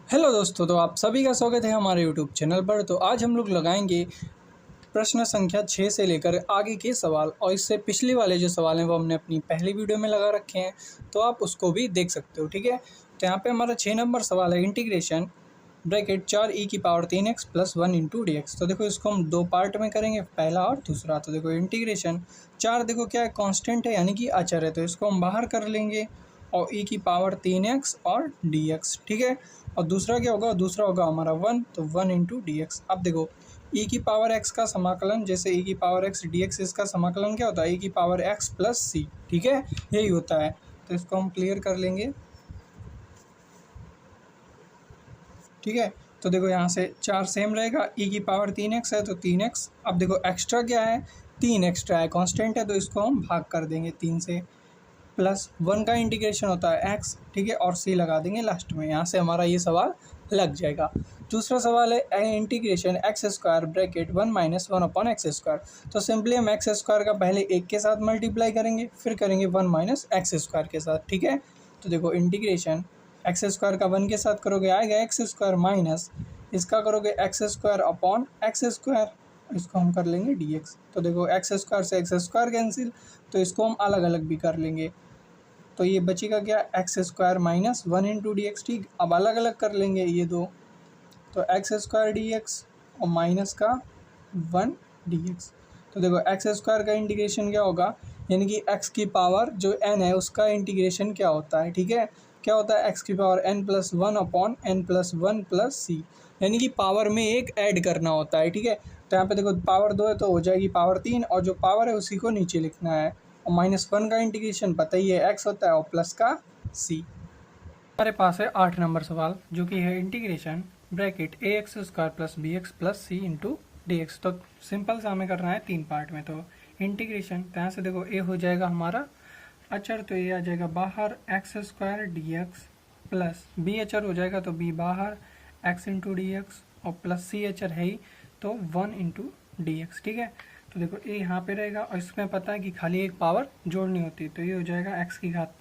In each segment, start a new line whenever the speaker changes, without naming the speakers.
Hello दोस्तों, तो आप सभी का स्वागत है हमारे यूट्यूब चैनल पर। तो आज हम लोग लगाएंगे प्रश्न संख्या 6 से लेकर आगे के सवाल, और इससे पिछले वाले जो सवाल हैं वो हमने अपनी पहली वीडियो में लगा रखे हैं, तो आप उसको भी देख सकते हो। ठीक है, तो यहाँ पे हमारा 6 नंबर सवाल है इंटीग्रेशन ब्रैकेट 4e⁻3x + 1 × dx। तो देखो इसको हम दो पार्ट में करेंगे, पहला और दूसरा। तो देखो इंटीग्रेशन 4 देखो क्या है, कांस्टेंट है यानी कि अचर है, तो इसको हम बाहर कर लेंगे, और e⁻3x और dx। ठीक है, और दूसरा क्या होगा, दूसरा होगा हमारा 1, तो 1 × dx। अब देखो e⁻x का समाकलन, जैसे e⁻x dx, इसका समाकलन क्या होता है, e⁻x + c। ठीक है, यही होता है। तो इसको हम क्लियर कर लेंगे। ठीक है, तो देखो यहाँ से 4 सेम रहेगा, e⁻3x है तो 3x। अब देखो एक्स्ट्रा क्या है, 3 एक्स्ट्रा है, कांस्टेंट है, तो इसको हम भाग कर देंगे 3 से। प्लस 1 का इंटीग्रेशन होता है x। ठीक है, और c लगा देंगे लास्ट में। यहाँ से हमारा ये सवाल लग जाएगा। दूसरा सवाल है इंटीग्रेशन x² ब्रैकेट 1 - 1/x²। तो सिंपली हम x² का पहले 1 के साथ मल्टीप्लाई करेंगे, फिर करेंगे 1 - x² के साथ। ठीक है, तो देखो इंटीग्रेशन x² का 1 के साथ करोगे आएगा x² माइनस इसका करोगे x²/x²। इसको हम कर लेंगे dx। तो देखो x² से x² कैंसिल, तो इसको हम अलग अलग भी कर लेंगे। तो ये बचेगा क्या, x² - 1 × dx। ठीक, अब अलग अलग कर लेंगे ये दो, तो x² dx और माइनस का 1 dx। तो देखो x² का इंटीग्रेशन क्या होगा, यानी कि x की पावर जो n है उसका इंटीग्रेशन क्या होता है। ठीक है, क्या होता है, x की पावर n + 1/n + 1 + c, यानी कि पावर में एक ऐड करना होता है। ठीक है, तो यहाँ पे देखो पावर 2 है तो हो जाएगी पावर 3, और जो पावर है उसी को नीचे लिखना है। और -1 का इंटीग्रेशन पता ही है x होता है, और प्लस का c। हमारे पास है 8 नंबर सवाल, जो कि है integration bracket ax² + bx + c × dx। तो सिंपल सा हमें करना है 3 पार्ट में। तो इंटीग्रेशन, तो यहाँ से देखो a हो जाएगा हमारा अचर, तो ये आ जाएगा बाहर x² dx, प्लस b अचर हो जाएगा तो b बाहर x × dx, और प्लस c अचर है ही तो 1 × dx। ठीक है, तो देखो a यहाँ पे रहेगा, और इसमें पता है कि खाली एक पावर जोड़नी होती है, तो ये हो जाएगा x³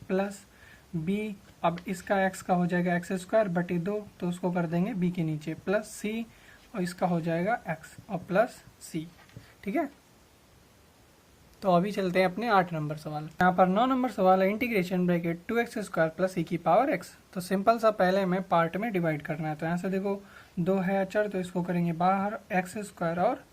प्लस b। अब इसका x का हो जाएगा x²/2, तो उसको कर देंगे b के नीचे, प्लस c, और इसका हो जाएगा x और प्लस c। ठीक है, तो अभी चलते हैं अपने 8 नंबर सवाल। यहाँ पर 9 नंबर सवाल है इंटीग्रेशन ब्रैकेट 2x² + e⁻x। तो सिंपल सा पहले हमें पार्ट में डिवाइड करना है। तो यहाँ से देखो 2 है अचर, तो इसको करेंगे बाहर x² और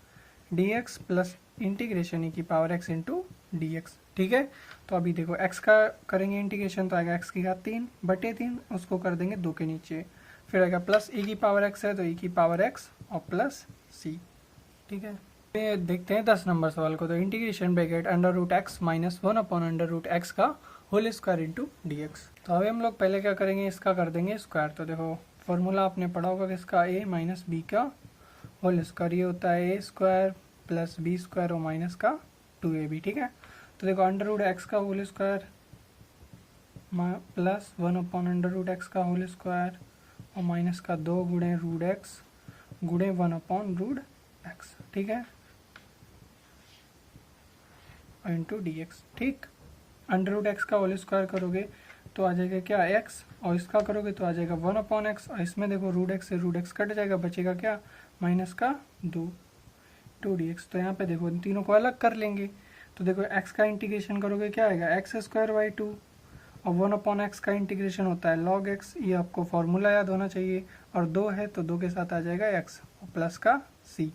dx plus integration e⁻x × dx। ठीक है, तो अभी देखो x का करेंगे इंटीग्रेशन, तो आएगा x³ उसको कर देंगे 2 के नीचे, फिर आएगा प्लस e⁻x है तो e⁻x और प्लस c। ठीक है, देखते हैं 10 नंबर सवाल को। तो इंटीग्रेशन ब्रैकेट √x - 1/√x का होल स्क्वायर × dx। तो अभी हम लोग पहले क्या करेंगे, इसका कर देंगे स्क्वायर। तो देखो फॉर्मूला आपने पढ़ा होगा कि इसका a - b का होल स्क्वायर, ये होता है a² + b² और माइनस का 2ab। ठीक है, तो देखो √x का होल स्क्वायर प्लस 1/√x का होल स्क्वायर, और माइनस का 2 × √x गुणे 1/√x। ठीक है, इंटू dx। ठीक, √x का होल स्क्वायर करोगे तो आ जाएगा क्या x, और इसका करोगे तो आ जाएगा 1/x, और इसमें देखो √x से √x कट जाएगा, बचेगा क्या, माइनस का 2 dx। तो यहाँ पे देखो इन तीनों को अलग कर लेंगे। तो देखो x का इंटीग्रेशन करोगे क्या आएगा, x²/2, और 1/x का इंटीग्रेशन होता है log x। ये आपको फॉर्मूला याद होना चाहिए, और 2 है तो 2 के साथ आ जाएगा x और प्लस का c।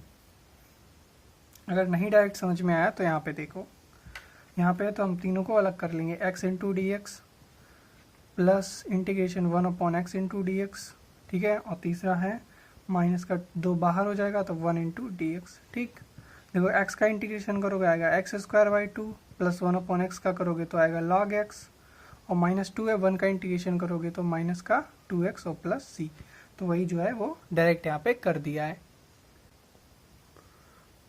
अगर नहीं डायरेक्ट समझ में आया तो यहाँ पे देखो, यहाँ पे तो हम तीनों को अलग कर लेंगे, x × dx plus integration 1/x × dx। ठीक है, और तीसरा है माइनस का 2 बाहर हो जाएगा तो 1 × dx। ठीक, देखो x का इंटीग्रेशन करोगे आएगा x²/2 प्लस 1/x का करोगे तो आएगा log x, और -2 है, 1 का इंटीग्रेशन करोगे तो माइनस का 2x और प्लस c। तो वही जो है वो डायरेक्ट यहाँ पे कर दिया है।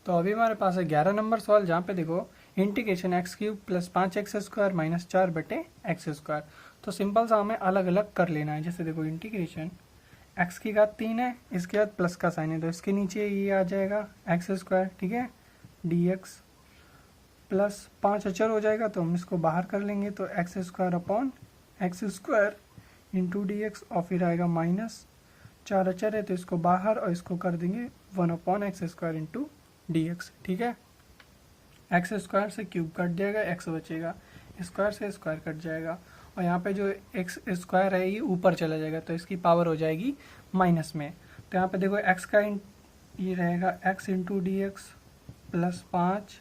तो अभी हमारे पास है 11 नंबर सवाल, जहाँ पे देखो इंटीग्रेशन x³ + 5x² - 4/x²। तो सिंपल सा हमें अलग अलग कर लेना है। जैसे देखो इंटीग्रेशन x³ है, इसके बाद प्लस का साइन है, तो इसके नीचे ये आ जाएगा x²। ठीक है, dx प्लस 5 अचर हो जाएगा, तो हम इसको बाहर कर लेंगे, तो x² इंटू डी एक्स और फिर आएगा माइनस, 4 अचर है तो इसको बाहर और इसको कर देंगे 1/x² इंटू डी एक्स। ठीक है, एक्स स्क्वायर से क्यूब कट जाएगा, एक्स बचेगा, स्क्वायर से स्क्वायर कट जाएगा और यहाँ पे जो एक्स स्क्वायर है ये ऊपर चला जाएगा तो इसकी पावर हो जाएगी माइनस में। तो यहाँ पे देखो एक्स का ये रहेगा x into D x plus 5,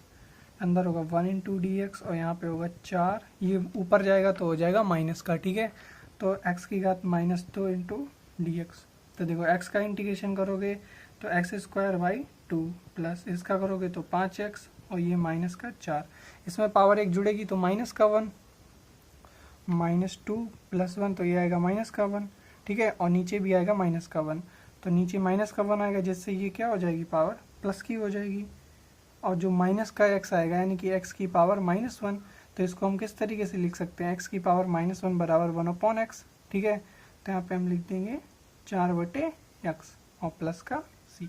अंदर होगा 1 इंटू डी एक्स और यहाँ पे होगा 4, ये ऊपर जाएगा तो हो जाएगा माइनस का। ठीक है, तो एक्स की घात -2 इंटू डी एक्स। तो देखो एक्स का इंटीग्रेशन करोगे तो x²/2 प्लस इसका करोगे तो 5x और ये माइनस का 4, इसमें पावर 1 जुड़ेगी तो माइनस का 1, -2 + 1 तो ये आएगा माइनस का 1। ठीक है, और नीचे भी आएगा माइनस का 1, तो नीचे माइनस का 1 आएगा जिससे ये क्या हो जाएगी, पावर प्लस की हो जाएगी। और जो माइनस का x आएगा यानी कि x की पावर -1, तो इसको हम किस तरीके से लिख सकते हैं, x की पावर -1 बराबर 1/x। ठीक है, तो यहाँ पे हम लिख देंगे 4/x और प्लस का c।